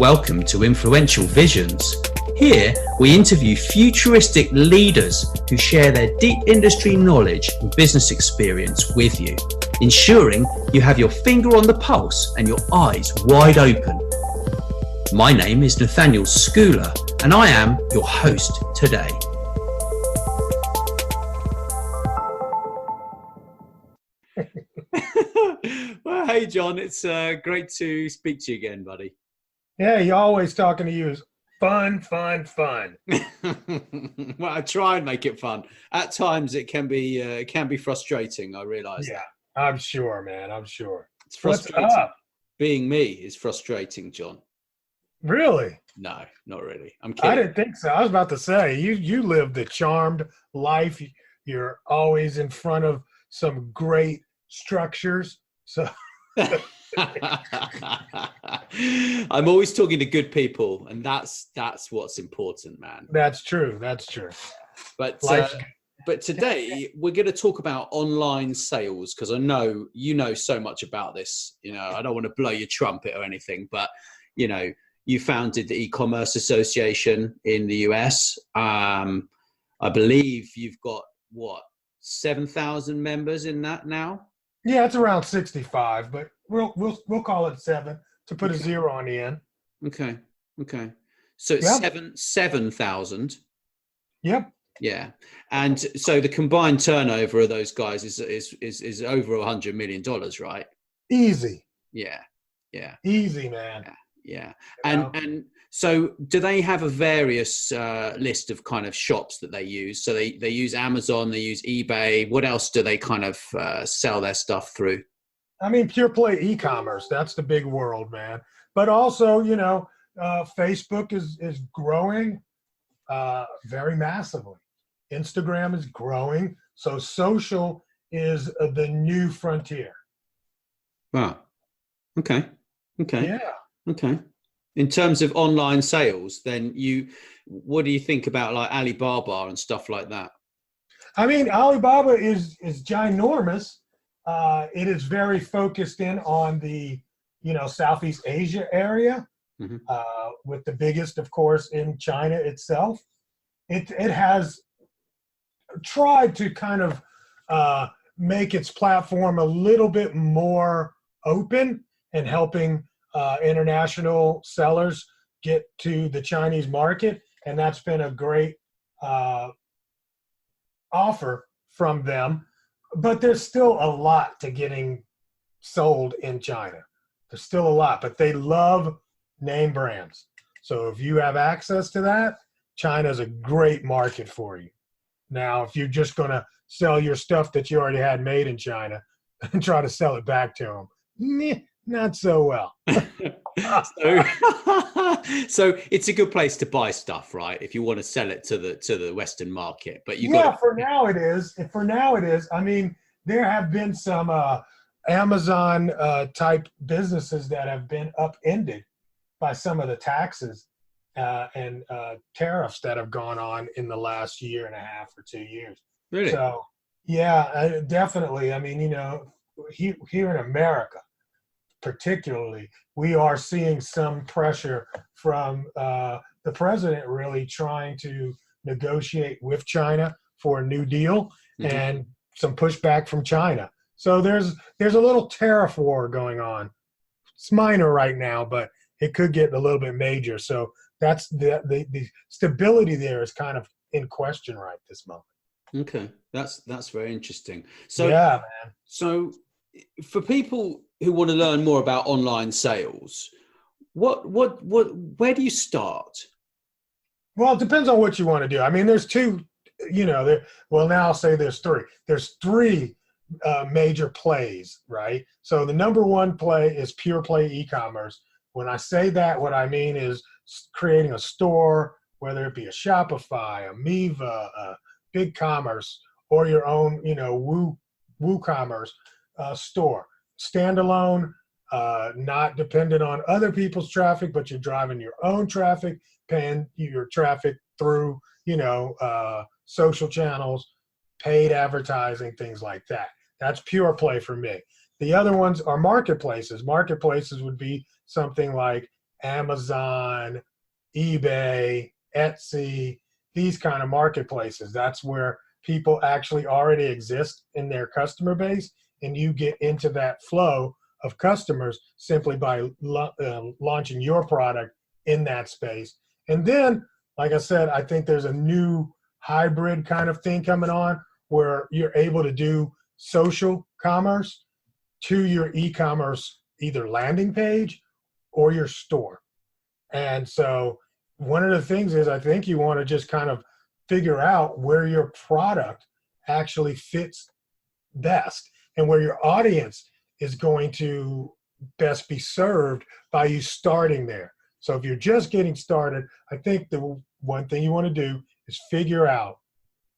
Welcome to Influential Visions. Here, we interview futuristic leaders who share their deep industry knowledge and business experience with you, ensuring you have your finger on the pulse and your eyes wide open. My name is Nathaniel Schooler, and I am your host today. Well, hey, John, it's great to speak to you again, buddy. Yeah, he always talking to you is fun. Well, I try and make it fun. At times, it can be frustrating. I realise that. I'm sure, man. I'm sure. It's frustrating. What's up? Being me is frustrating, John. Really? No, not really. I'm kidding. I didn't think so. I was about to say you live the charmed life. You're always in front of some great structures. So. I'm always talking to good people, and that's what's important, man. That's true. But today we're going to talk about online sales, because I know you know so much about this. You know, I don't want to blow your trumpet or anything, but you know, you founded the Ecommerce Association in the US. I believe you've got 7,000 members in that now. Yeah, it's around 65, but we'll call it 7 to put a 0 on the end. Okay. So it's 7,000. Yep. Yeah, and so the combined turnover of those guys is over $100 million, right? Easy. Yeah. Easy, man. Yeah. And so do they have a various list of kind of shops that they use? So they use Amazon, they use eBay. What else do they kind of sell their stuff through? I mean, pure play e-commerce, that's the big world, man. But also, you know, Facebook is growing very massively. Instagram is growing. So social is the new frontier. Wow. Okay. Yeah. Okay. In terms of online sales, then what do you think about like Alibaba and stuff like that? I mean, Alibaba is ginormous. It is very focused in on the, Southeast Asia area, with the biggest, of course, in China itself. It has tried to kind of make its platform a little bit more open and helping international sellers get to the Chinese market, and that's been a great offer from them. But there's still a lot to getting sold in China. There's still a lot, but they love name brands. So if you have access to that, China's a great market for you. Now, if you're just going to sell your stuff that you already had made in China and try to sell it back to them, not so well. So it's a good place to buy stuff, right? If you want to sell it to the Western market, but for now it is. I mean, there have been some Amazon type businesses that have been upended by some of the taxes and tariffs that have gone on in the last year and a half or 2 years. Really? So yeah, definitely. I mean, here in America, particularly, we are seeing some pressure from the president really trying to negotiate with China for a new deal, and some pushback from China. So there's a little tariff war going on. It's minor right now, but it could get a little bit major. So that's the stability there is kind of in question right this moment. Okay, that's very interesting. So yeah, man. So for people who want to learn more about online sales, where do you start? Well, it depends on what you want to do. I mean, there's two, now I'll say there's three. There's three major plays, right? So the number one play is pure play e-commerce. When I say that, what I mean is creating a store, whether it be a Shopify, a Miva, a BigCommerce, or your own, WooCommerce store. Standalone, not dependent on other people's traffic, but you're driving your own traffic, paying your traffic through, social channels, paid advertising, things like that. That's pure play for me. The other ones are marketplaces. Marketplaces would be something like Amazon, eBay, Etsy, these kind of marketplaces. That's where people actually already exist in their customer base, and you get into that flow of customers simply by launching your product in that space. And then, like I said, I think there's a new hybrid kind of thing coming on where you're able to do social commerce to your e-commerce either landing page or your store. And so one of the things is I think you want to just kind of figure out where your product actually fits best and where your audience is going to best be served by you starting there. So if you're just getting started, I think the one thing you want to do is figure out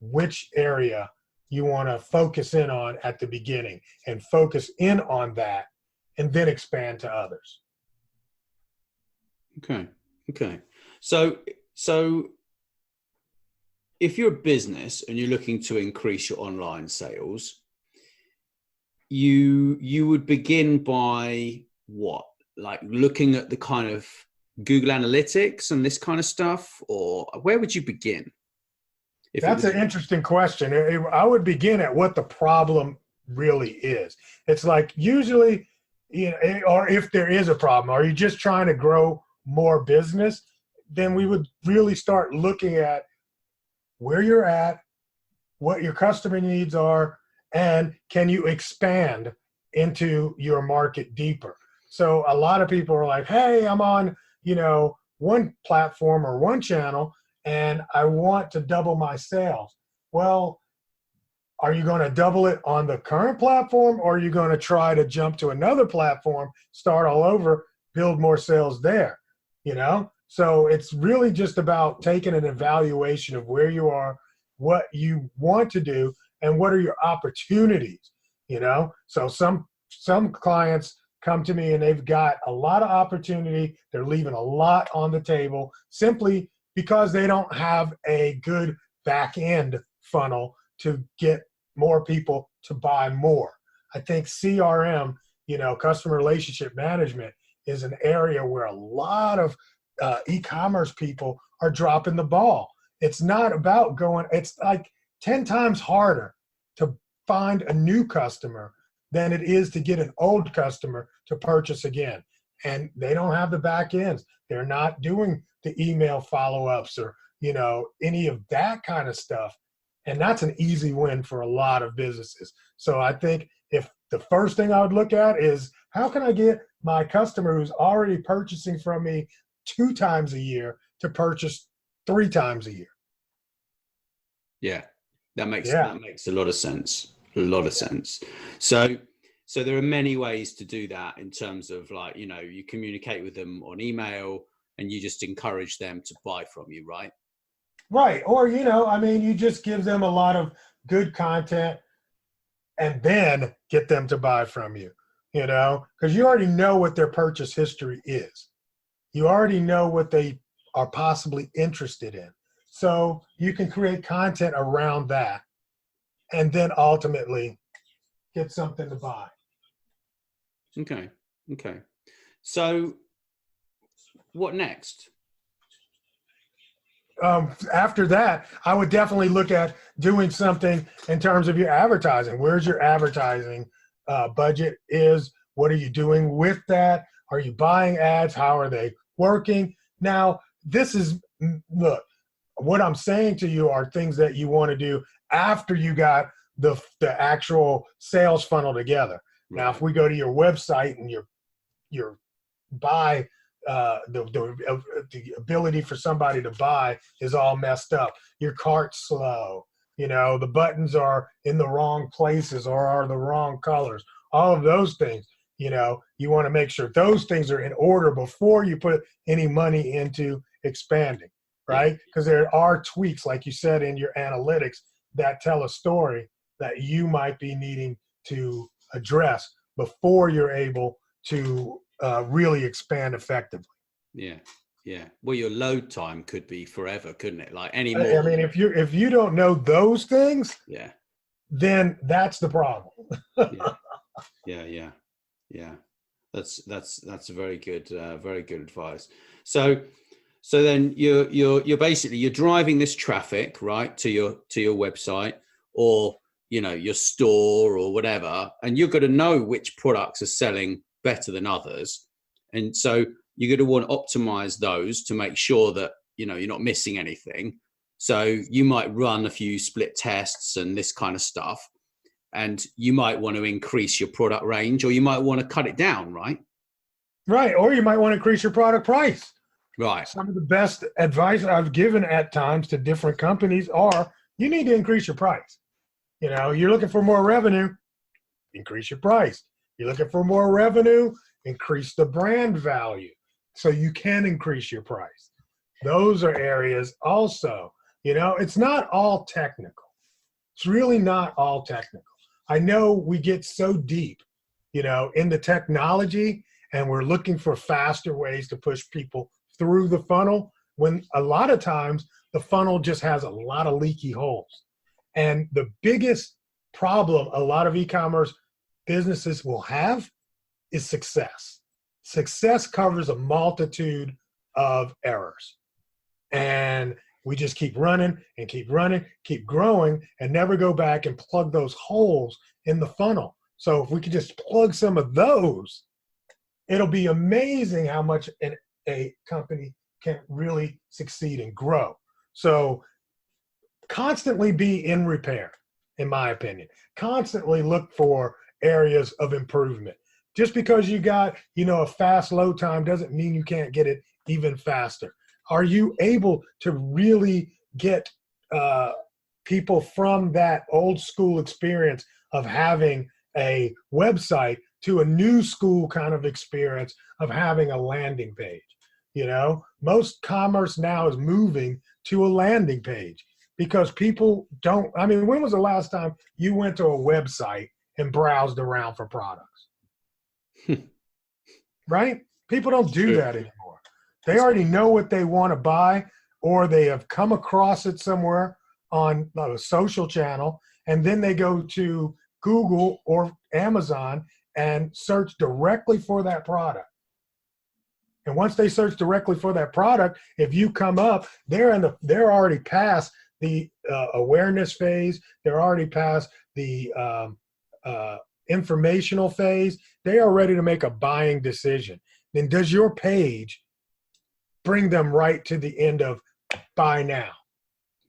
which area you want to focus in on at the beginning and focus in on that and then expand to others. Okay. So if you're a business and you're looking to increase your online sales, you would begin by what? Like looking at the kind of Google Analytics and this kind of stuff, or where would you begin? That's an interesting question. I would begin at what the problem really is. It's like usually, or if there is a problem, are you just trying to grow more business? Then we would really start looking at where you're at, what your customer needs are, and can you expand into your market deeper? So a lot of people are like, hey, I'm on, one platform or one channel, and I want to double my sales. Well, are you going to double it on the current platform, or are you going to try to jump to another platform, start all over, build more sales there? So it's really just about taking an evaluation of where you are, what you want to do, and what are your opportunities. So some clients come to me and they've got a lot of opportunity. They're leaving a lot on the table simply because they don't have a good back end funnel to get more people to buy more. I think CRM, customer relationship management, is an area where a lot of e-commerce people are dropping the ball. It's not about it's like 10 times harder to find a new customer than it is to get an old customer to purchase again. And they don't have the back ends. They're not doing the email follow-ups or, any of that kind of stuff. And that's an easy win for a lot of businesses. So I think if the first thing I would look at is how can I get my customer who's already purchasing from me 2 times a year to purchase 3 times a year? Yeah, that makes a lot of sense. So there are many ways to do that in terms of you communicate with them on email and you just encourage them to buy from you, right? Right. Or, you just give them a lot of good content and then get them to buy from you, because you already know what their purchase history is. You already know what they are possibly interested in. So you can create content around that and then ultimately get something to buy. Okay. So what next? After that, I would definitely look at doing something in terms of your advertising. Where's your advertising budget is? What are you doing with that? Are you buying ads? How are they working? Now, look, what I'm saying to you are things that you want to do after you got the actual sales funnel together. Right. Now, if we go to your website and your buy, the ability for somebody to buy is all messed up. Your cart's slow. The buttons are in the wrong places or are the wrong colors. All of those things, you want to make sure those things are in order before you put any money into expanding, right? Because there are tweaks, like you said, in your analytics that tell a story that you might be needing to address before you're able to really expand effectively. Yeah. Well, your load time could be forever, couldn't it? Like any more. I mean, if you don't know those things, then that's the problem. Yeah. That's a very good advice. So then you're basically you're driving this traffic right to your website or your store or whatever, and you're going to know which products are selling better than others, and so you're going to want to optimize those to make sure that you're not missing anything. So you might run a few split tests and this kind of stuff, and you might want to increase your product range, or you might want to cut it down, right? Right, or you might want to increase your product price. Right. Some of the best advice I've given at times to different companies are, you need to increase your price. You're looking for more revenue, increase your price. You're looking for more revenue, increase the brand value so you can increase your price. Those are areas also. It's not all technical. It's really not all technical. I know we get so deep, in the technology, and we're looking for faster ways to push people through the funnel, when a lot of times the funnel just has a lot of leaky holes. And the biggest problem a lot of e-commerce businesses will have is success. Success covers a multitude of errors. And we just keep running and keep running, keep growing, and never go back and plug those holes in the funnel. So if we could just plug some of those, it'll be amazing how much a company can really succeed and grow. So constantly be in repair, in my opinion. Constantly look for areas of improvement. Just because you got, a fast load time doesn't mean you can't get it even faster. Are you able to really get people from that old school experience of having a website to a new school kind of experience of having a landing page? Most commerce now is moving to a landing page because people don't. I mean, when was the last time you went to a website and browsed around for products? Right? People don't do that anymore. They already know what they want to buy, or they have come across it somewhere on a social channel, and then they go to Google or Amazon and search directly for that product. And once they search directly for that product, if you come up, they're already past the awareness phase. They're already past the informational phase. They are ready to make a buying decision. Then does your page bring them right to the end of buy now?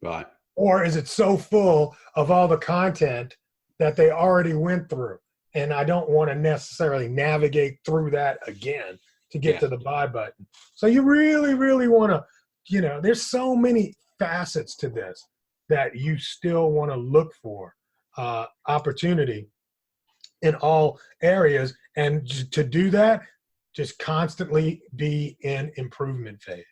Right. Or is it so full of all the content that they already went through, and I don't want to necessarily navigate through that again to get to the buy button? So you really, really want to, there's so many facets to this that you still want to look for opportunity in all areas. And to do that, just constantly be in improvement phase.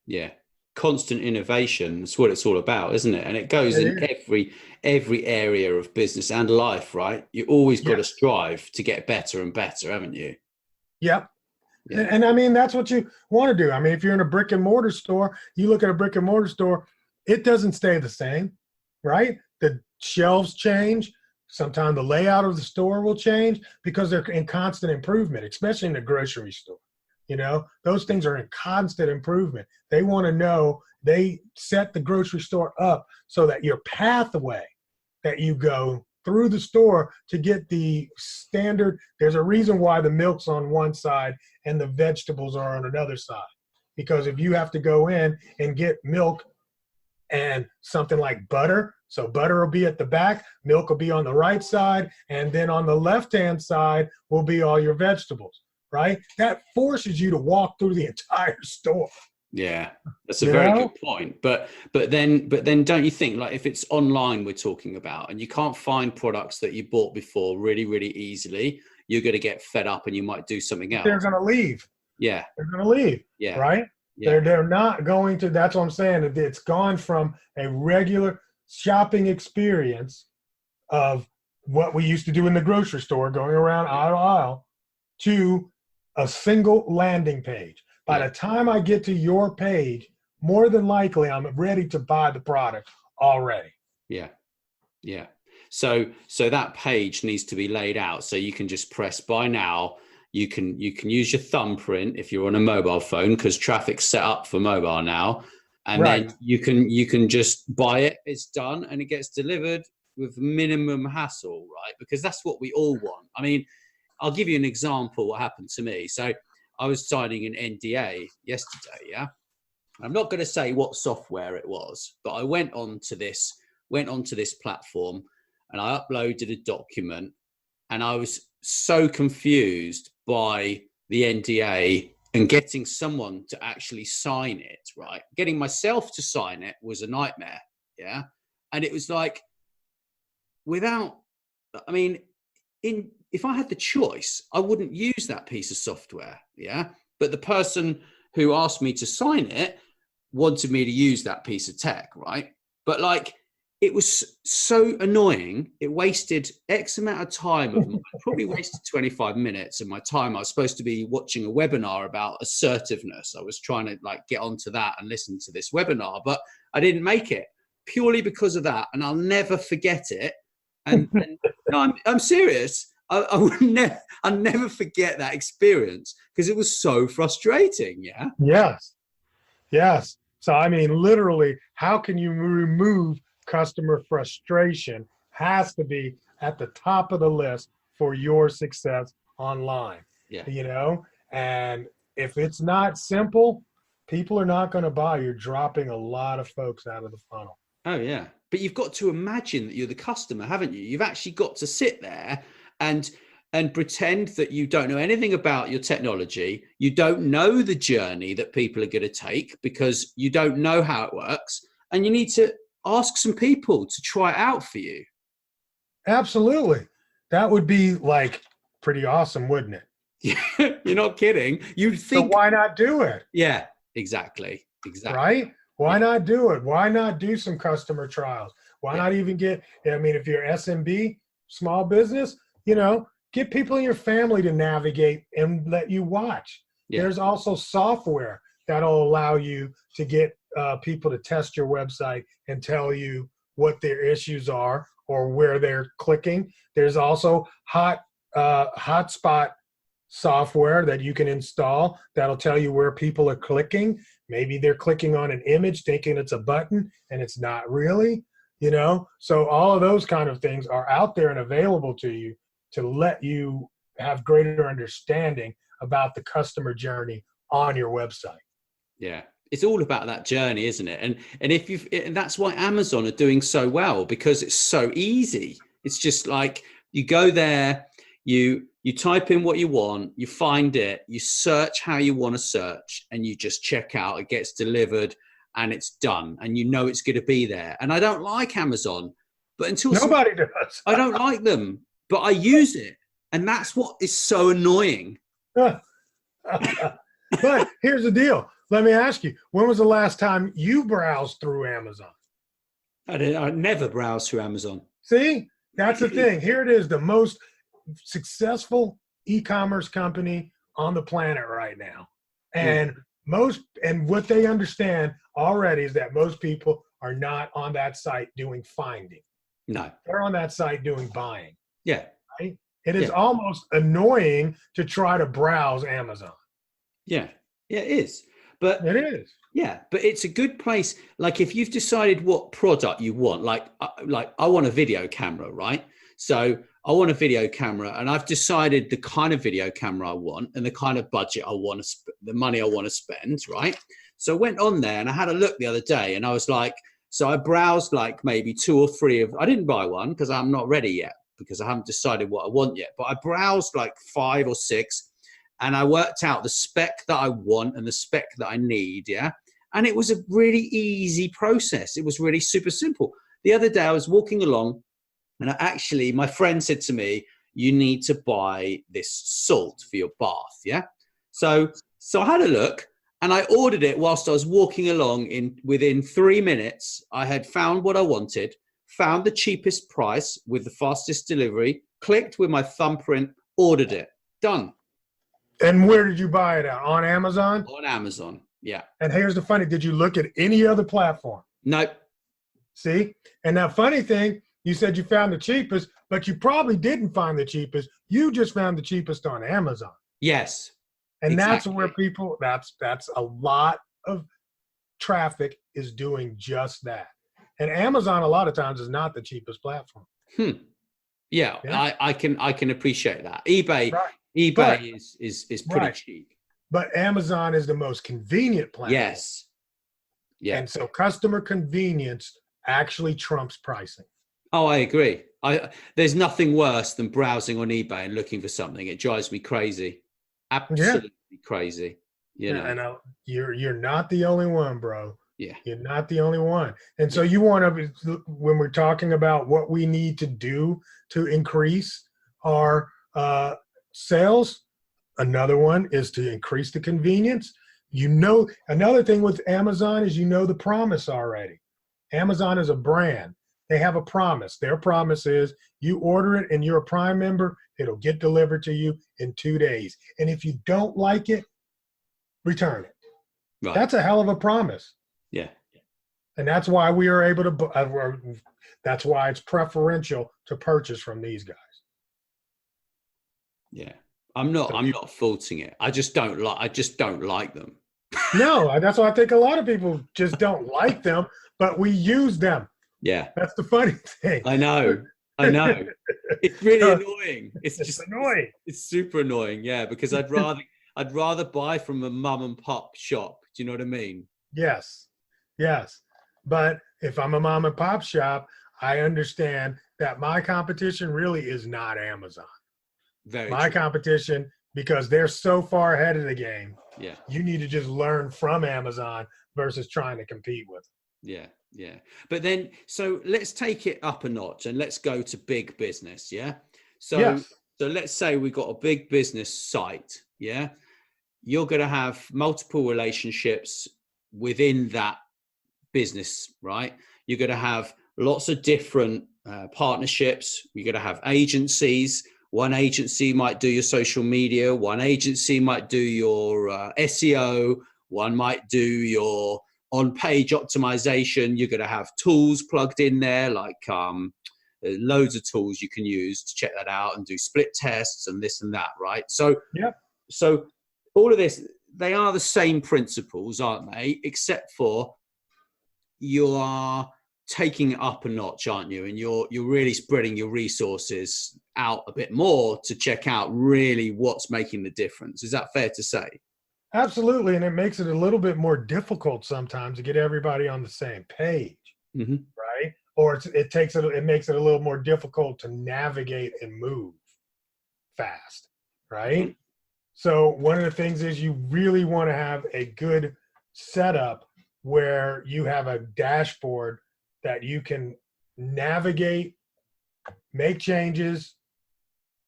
Yeah. Constant innovation. That's what it's all about, isn't it? And it goes in every area of business and life, right? You always got to strive to get better and better, haven't you? Yep. Yeah. And I mean, that's what you want to do. I mean, if you're in a brick and mortar store, you look at a brick and mortar store, it doesn't stay the same, right? The shelves change. Sometimes the layout of the store will change because they're in constant improvement, especially in the grocery store. Those things are in constant improvement. They want to know, they set the grocery store up so that your pathway that you go through the store to get the standard, there's a reason why the milk's on one side and the vegetables are on another side. Because if you have to go in and get milk and something like butter, so butter will be at the back, milk will be on the right side, and then on the left-hand side will be all your vegetables, right? That forces you to walk through the entire store. Yeah, that's a very good point. But then don't you think, like, if it's online we're talking about and you can't find products that you bought before really, really easily, you're going to get fed up and you might do something else. They're going to leave. Yeah. They're going to leave. Yeah. Right? Yeah. They're not going to, that's what I'm saying. It's gone from a regular shopping experience of what we used to do in the grocery store, going around aisle to aisle, to a single landing page. By the time I get to your page, more than likely I'm ready to buy the product already. Yeah. Yeah. So that page needs to be laid out so you can just press buy now. You can use your thumbprint if you're on a mobile phone, because traffic's set up for mobile now. And then you can just buy it. It's done, and it gets delivered with minimum hassle, right? Because that's what we all want. I mean, I'll give you an example what happened to me. So I was signing an NDA yesterday, yeah? I'm not going to say what software it was, but I went onto this platform and I uploaded a document, and I was so confused by the NDA and getting someone to actually sign it, right? Getting myself to sign it was a nightmare, yeah? And it was like, if I had the choice, I wouldn't use that piece of software, yeah? But the person who asked me to sign it wanted me to use that piece of tech, right? But like, it was so annoying. It wasted X amount of time of probably wasted 25 minutes of my time. I was supposed to be watching a webinar about assertiveness. I was trying to like get onto that and listen to this webinar, but I didn't make it purely because of that. And I'll never forget it. And no, I'm serious. I'll never forget that experience because it was so frustrating. Yeah. Yes. So, I mean, literally, how can you remove customer frustration has to be at the top of the list for your success online. Yeah. You know, and if it's not simple, people are not going to buy. You're dropping a lot of folks out of the funnel. Oh yeah. But you've got to imagine that you're the customer, haven't you? You've actually got to sit there and pretend that you don't know anything about your technology. You don't know the journey that people are going to take because you don't know how it works. And you need to ask some people to try it out for you. Absolutely. That would be like pretty awesome, wouldn't it? You're not kidding. You'd think. So why not do it? Yeah, exactly. Right? Why not do it? Why not do some customer trials? Why not even get, I mean, if you're SMB, small business, you know, get people in your family to navigate and let you watch. Yeah. There's also software that'll allow you to get people to test your website and tell you what their issues are or where they're clicking. There's also hotspot software that you can install that'll tell you where people are clicking. Maybe they're clicking on an image thinking it's a button and it's not really, you know? So all of those kind of things are out there and available to you to let you have greater understanding about the customer journey on your website. Yeah. It's all about that journey, isn't it? And that's why Amazon are doing so well, because it's so easy. It's just like you go there, you type in what you want, you find it, you search how you want to search, and you just check out. It gets delivered and it's done, and you know it's going to be there. And I don't like Amazon, but nobody does. I don't like them, but I use it, and that's what is so annoying. But here's the deal. Let me ask you, when was the last time you browsed through Amazon? I never browse through Amazon. See, that's the thing. Here it is, the most successful e-commerce company on the planet right now. And what they understand already is that most people are not on that site doing finding. No. They're on that site doing buying. Yeah. Right? It is almost annoying to try to browse Amazon. Yeah. Yeah, it is. But it is. Yeah, but it's a good place. Like if you've decided what product you want, like I want a video camera, right? So I want a video camera, and I've decided the kind of video camera I want and the kind of budget I want to, the money I want to spend, right? So I went on there and I had a look the other day, and I was like, so I browsed like maybe 2 or 3 of. I didn't buy one because I'm not ready yet because I haven't decided what I want yet. But I browsed like 5 or 6. And I worked out the spec that I want and the spec that I need, yeah? And it was a really easy process. It was really super simple. The other day I was walking along, and my friend said to me, you need to buy this salt for your bath, yeah? So I had a look, and I ordered it whilst I was walking along. Within 3 minutes, I had found what I wanted, found the cheapest price with the fastest delivery, clicked with my thumbprint, ordered it, done. And where did you buy it at? On Amazon? On Amazon, yeah. And here's the funny, did you look at any other platform? Nope. See? And that funny thing, you said you found the cheapest, but you probably didn't find the cheapest. You just found the cheapest on Amazon. Yes. And Exactly. that's where people, that's a lot of traffic is doing just that. And Amazon a lot of times is not the cheapest platform. Yeah, I can appreciate that. eBay But is pretty cheap. But Amazon is the most convenient platform. Yes. Yeah. And so customer convenience actually trumps pricing. Oh, I agree. There's nothing worse than browsing on eBay and looking for something. It drives me crazy. Absolutely crazy. You know. And you're not the only one, bro. Yeah. You're not the only one. And so you want to, when we're talking about what we need to do to increase our sales, another one is to increase the convenience. You know, another thing with Amazon is, you know, the promise already. Amazon is a brand. They have a promise. Their promise is you order it and you're a Prime member, it'll get delivered to you in 2 days. And if you don't like it, return it. Right. That's a hell of a promise. Yeah. And that's why we are able to, that's why it's preferential to purchase from these guys. Yeah. I'm not faulting it. I just don't like them. No, that's why I think a lot of people just don't like them, but we use them. Yeah. That's the funny thing. I know. It's really annoying. It's just annoying. It's super annoying. Yeah. Because I'd rather buy from a mum and pop shop. Do you know what I mean? Yes. But if I'm a mom and pop shop, I understand that my competition really is not Amazon. My competition, because they're so far ahead of the game. Yeah. You need to just learn from Amazon versus trying to compete with them. Yeah. But then, so let's take it up a notch and let's go to big business. Yeah. So let's say we've got a big business site. Yeah. You're going to have multiple relationships within that business, right? You're going to have lots of different partnerships. You're going to have agencies. One agency might do your social media. One agency might do your SEO. One might do your on-page optimization. You're going to have tools plugged in there, like loads of tools you can use to check that out and do split tests and this and that, right? So all of this, they are the same principles, aren't they? Except for you are taking it up a notch, aren't you? And you're really spreading your resources out a bit more to check out really what's making the difference. Is that fair to say? Absolutely. And it makes it a little bit more difficult sometimes to get everybody on the same page, right? Or it makes it a little more difficult to navigate and move fast, right? So one of the things is you really want to have a good setup where you have a dashboard that you can navigate, make changes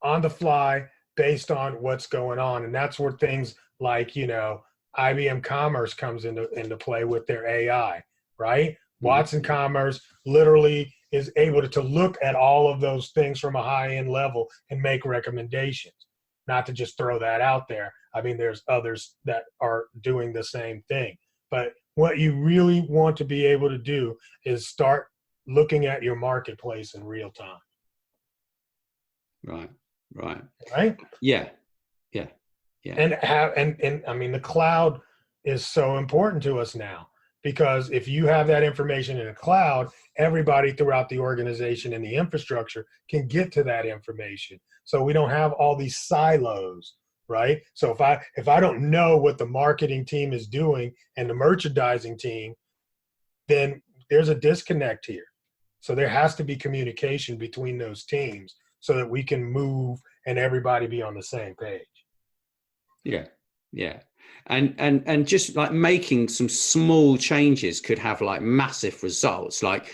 on the fly based on what's going on. And that's where things like, you know, IBM Commerce comes into play with their AI, right? Watson Commerce literally is able to look at all of those things from a high-end level and make recommendations. Not to just throw that out there. I mean, there's others that are doing the same thing. But what you really want to be able to do is start looking at your marketplace in real time. Right? Yeah. And I mean, the cloud is so important to us now, because if you have that information in the cloud, everybody throughout the organization and the infrastructure can get to that information. So we don't have all these silos, right? So if I don't know what the marketing team is doing and the merchandising team, then there's a disconnect here. So there has to be communication between those teams so that we can move and everybody be on the same page. Yeah. And just like making some small changes could have like massive results, like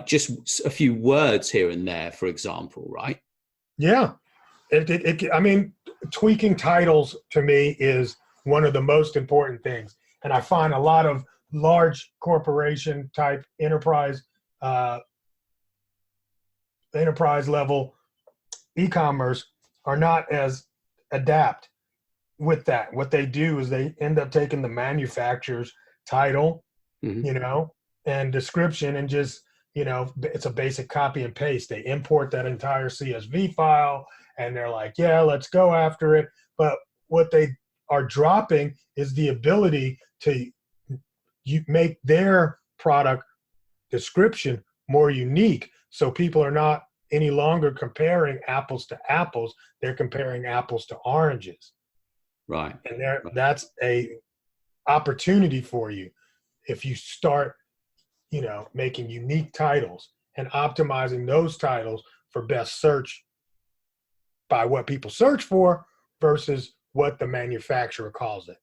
just a few words here and there, for example, right? Yeah. I mean, tweaking titles to me is one of the most important things. And I find a lot of large corporation type enterprise level e-commerce are not as adept with that. What they do is they end up taking the manufacturer's title, you know, and description, and just, you know, it's a basic copy and paste. They import that entire CSV file and they're like, yeah, let's go after it. But what they are dropping is the ability to make their product description more unique. So people are not any longer comparing apples to apples. They're comparing apples to oranges. Right. And that's a opportunity for you if you start, making unique titles and optimizing those titles for best search by what people search for versus what the manufacturer calls it.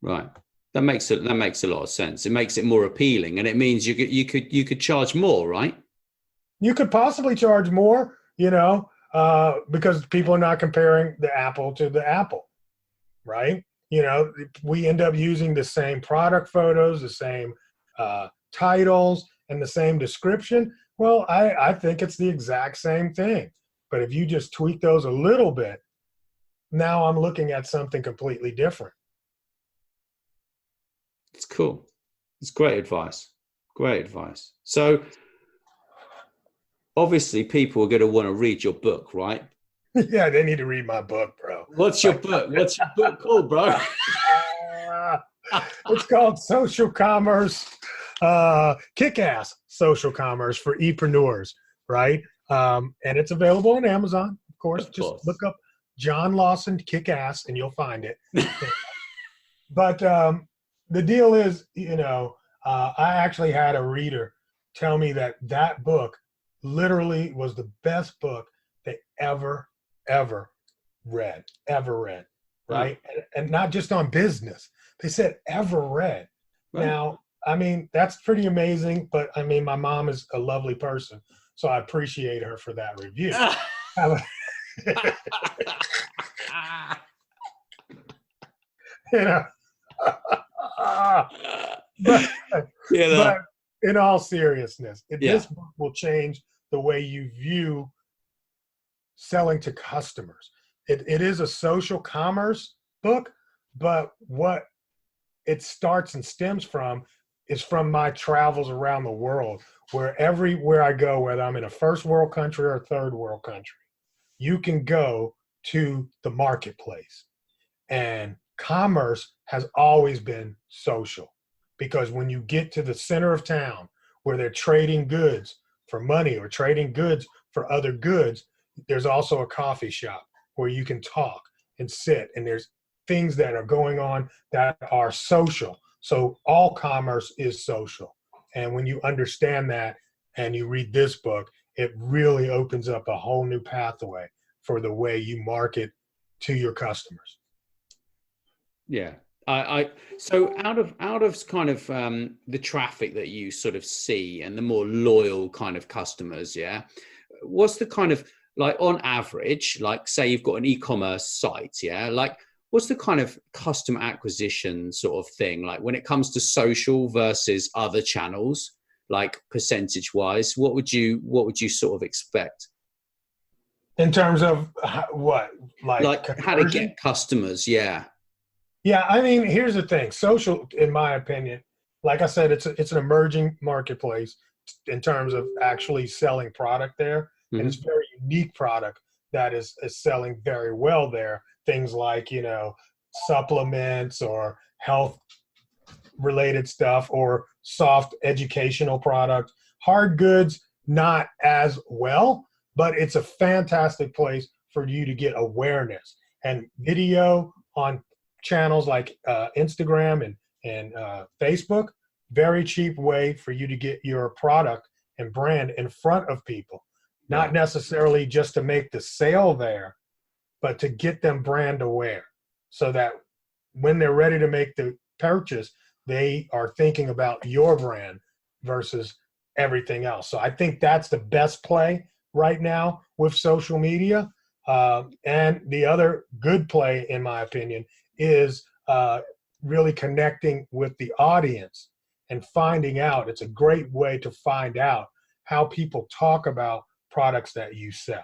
Right. That makes a lot of sense. It makes it more appealing, and it means you could charge more, right? You could possibly charge more, because people are not comparing the apple to the apple, right? We end up using the same product photos, the same titles, and the same description. Well, I think it's the exact same thing. But if you just tweak those a little bit, now I'm looking at something completely different. It's cool. It's great advice. Great advice. So obviously people are going to want to read your book, right? Yeah, they need to read my book, bro. What's your book? What's your book called, bro? It's called Social Commerce, Kick-Ass Social Commerce for Epreneurs, right? And it's available on Amazon, of course. Just look up John Lawson Kick-Ass and you'll find it. But the deal is, I actually had a reader tell me that book literally was the best book they ever read, right? And not just on business. They said ever read. Right. Now, I mean, that's pretty amazing, but I mean, my mom is a lovely person, so I appreciate her for that review. But in all seriousness, this book will change the way you view selling to customers. It is a social commerce book, but what it starts and stems from is from my travels around the world, where everywhere I go, whether I'm in a first world country or a third world country, you can go to the marketplace. And commerce has always been social, because when you get to the center of town where they're trading goods for money or trading goods for other goods, there's also a coffee shop where you can talk and sit, and there's things that are going on that are social. So all commerce is social. And when you understand that and you read this book, it really opens up a whole new pathway for the way you market to your customers. Yeah. So out of kind of the traffic that you sort of see and the more loyal kind of customers, what's the kind of, like, on average, like, say you've got an e-commerce site, like, what's the kind of customer acquisition sort of thing, like, when it comes to social versus other channels, like, percentage wise, what would you sort of expect in terms of what, like how to get customers? Yeah, I mean, here's the thing. Social, in my opinion, like I said, it's an emerging marketplace in terms of actually selling product there. Mm-hmm. And it's a very unique product that is selling very well there. Things like, supplements or health related stuff or soft educational products. Hard goods, not as well, but it's a fantastic place for you to get awareness. And video on channels like Instagram and Facebook, very cheap way for you to get your product and brand in front of people. Not necessarily just to make the sale there, but to get them brand aware so that when they're ready to make the purchase, they are thinking about your brand versus everything else. So I think that's the best play right now with social media. And the other good play, in my opinion, is really connecting with the audience and finding out. It's a great way to find out how people talk about products that you sell,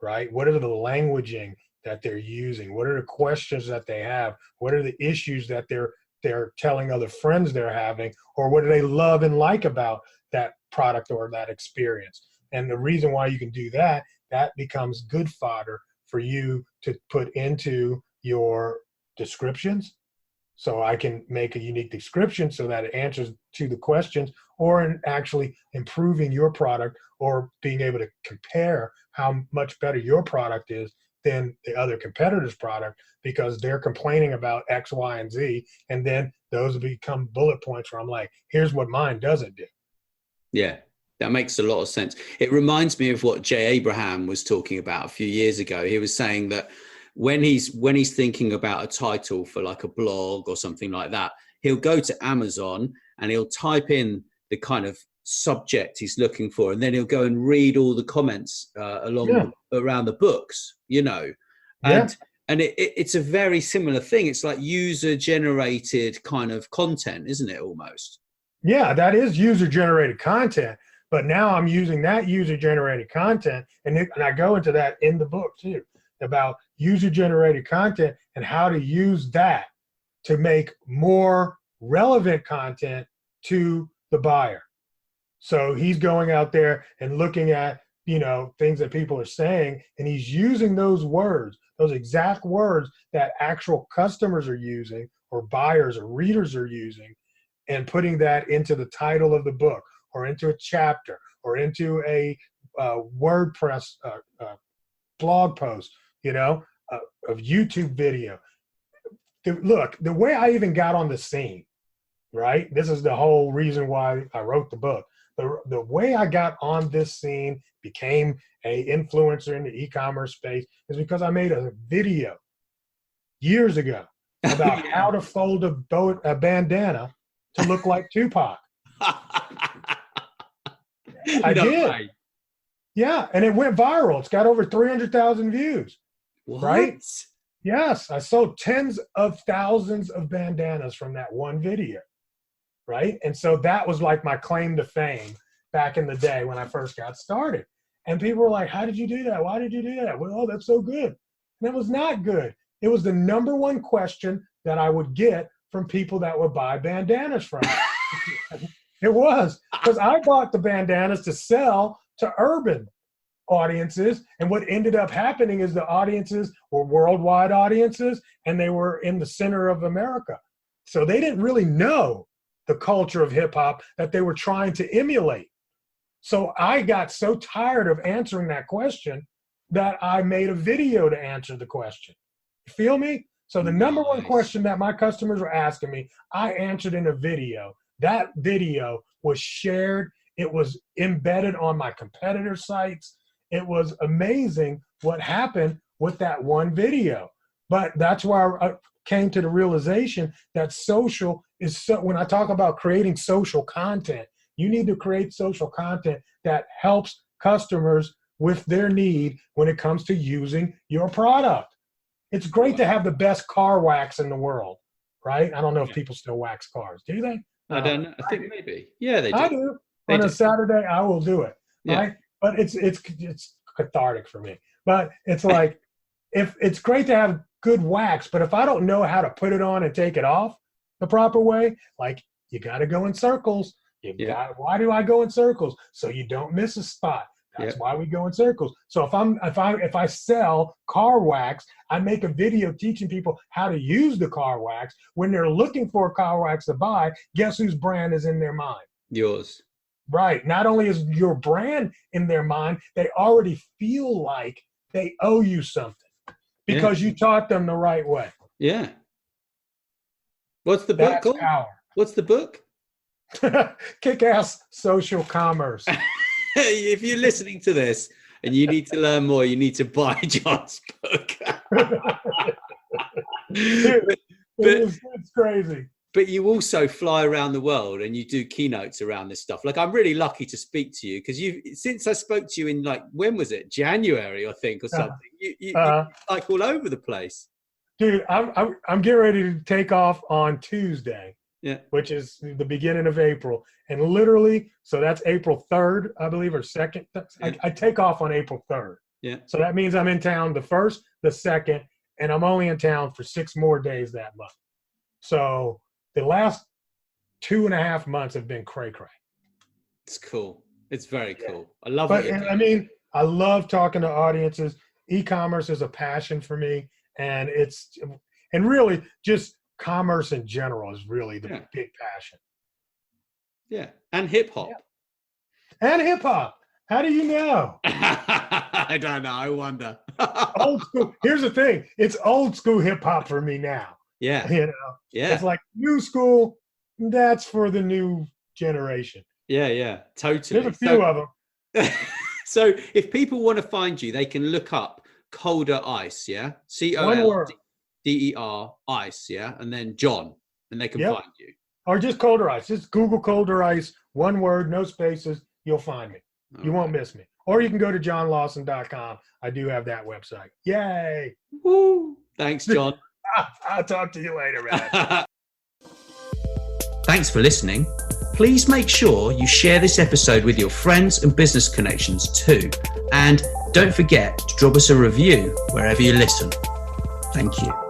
right? What are the languaging that they're using? What are the questions that they have? What are the issues that they're telling other friends they're having? Or what do they love and like about that product or that experience? And the reason why you can do that, that becomes good fodder for you to put into your descriptions. So I can make a unique description so that it answers to the questions, or in actually improving your product, or being able to compare how much better your product is than the other competitor's product, because they're complaining about X, Y, and Z. And then those become bullet points where I'm like, here's what mine doesn't do. Yeah, that makes a lot of sense. It reminds me of what Jay Abraham was talking about a few years ago. He was saying that when he's thinking about a title for like a blog or something like that, he'll go to Amazon and he'll type in the kind of subject he's looking for, and then he'll go and read all the comments around the books, and it's a very similar thing. It's like user generated kind of content, isn't it, almost? Yeah, that is user generated content, but now I'm using that user generated content, and I go into that in the book too, about user-generated content and how to use that to make more relevant content to the buyer. So he's going out there and looking at, things that people are saying, and he's using those words, those exact words that actual customers are using, or buyers or readers are using, and putting that into the title of the book, or into a chapter, or into a WordPress blog post, of YouTube video. Look, the way I even got on the scene, right? This is the whole reason why I wrote the book. The way I got on this scene, became a influencer in the e-commerce space, is because I made a video years ago about how to fold a bandana to look like Tupac. I did. Way. Yeah, and it went viral. It's got over 300,000 views. What? Right? Yes, I sold tens of thousands of bandanas from that one video, right? And so that was like my claim to fame back in the day when I first got started. And people were like, how did you do that? Why did you do that? Well, oh, that's so good. And it was not good. It was the number one question that I would get from people that would buy bandanas from me. It was, because I bought the bandanas to sell to urban audiences, and what ended up happening is the audiences were worldwide audiences, and they were in the center of America, so they didn't really know the culture of hip-hop that they were trying to emulate. So I got so tired of answering that question that I made a video to answer the question. You feel me? So the number one question that my customers were asking me, I answered in a video. That video was shared. It was embedded on my competitor sites. It was amazing what happened with that one video. But that's why I came to the realization that social is so, when I talk about creating social content, you need to create social content that helps customers with their need when it comes to using your product. It's great to have the best car wax in the world, right? I don't know if people still wax cars. Do they? I don't know. I think maybe. Yeah, they do. I do. On a Saturday, I will do it. Yeah. Right? But it's cathartic for me. But it's like, if it's great to have good wax, but if I don't know how to put it on and take it off the proper way, like, you got to go in circles. Why do I go in circles? So you don't miss a spot. That's why we go in circles. So if I sell car wax, I make a video teaching people how to use the car wax. When they're looking for a car wax to buy, guess whose brand is in their mind? Yours. Right. Not only is your brand in their mind, they already feel like they owe you something because you taught them the right way. Yeah. What's the book called? Power. What's the book? Kick-Ass Social Commerce. If you're listening to this and you need to learn more, you need to buy John's book. It's crazy. But you also fly around the world and you do keynotes around this stuff. Like, I'm really lucky to speak to you because since I spoke to you in, like, when was it? January, I think, or something. You're like all over the place. Dude, I'm getting ready to take off on Tuesday. Yeah. Which is the beginning of April. And literally, so that's April 3rd, I believe, or 2nd. I take off on April 3rd. Yeah. So that means I'm in town the 1st, the 2nd, and I'm only in town for 6 more days that month. So the last 2.5 months have been cray-cray. It's cool. It's very cool. I love it. I mean, I love talking to audiences. e-commerce is a passion for me, and really just commerce in general is really the big passion. Yeah, and hip hop. Yeah. And hip hop. How do you know? I don't know. I wonder. Old school. Here's the thing. It's old school hip hop for me now. Yeah. You know. Yeah. It's like new school. That's for the new generation. Yeah. Totally. There's a few of them. So if people want to find you, they can look up Colder Ice. Yeah. COLDER Ice. Yeah. And then John, and they can find you. Or just Colder Ice. Just Google Colder Ice. One word, no spaces. You'll find me. You won't miss me. Or you can go to johnlawson.com. I do have that website. Yay. Woo. Thanks, John. I'll talk to you later, man. Thanks for listening. Please make sure you share this episode with your friends and business connections too. And don't forget to drop us a review wherever you listen. Thank you.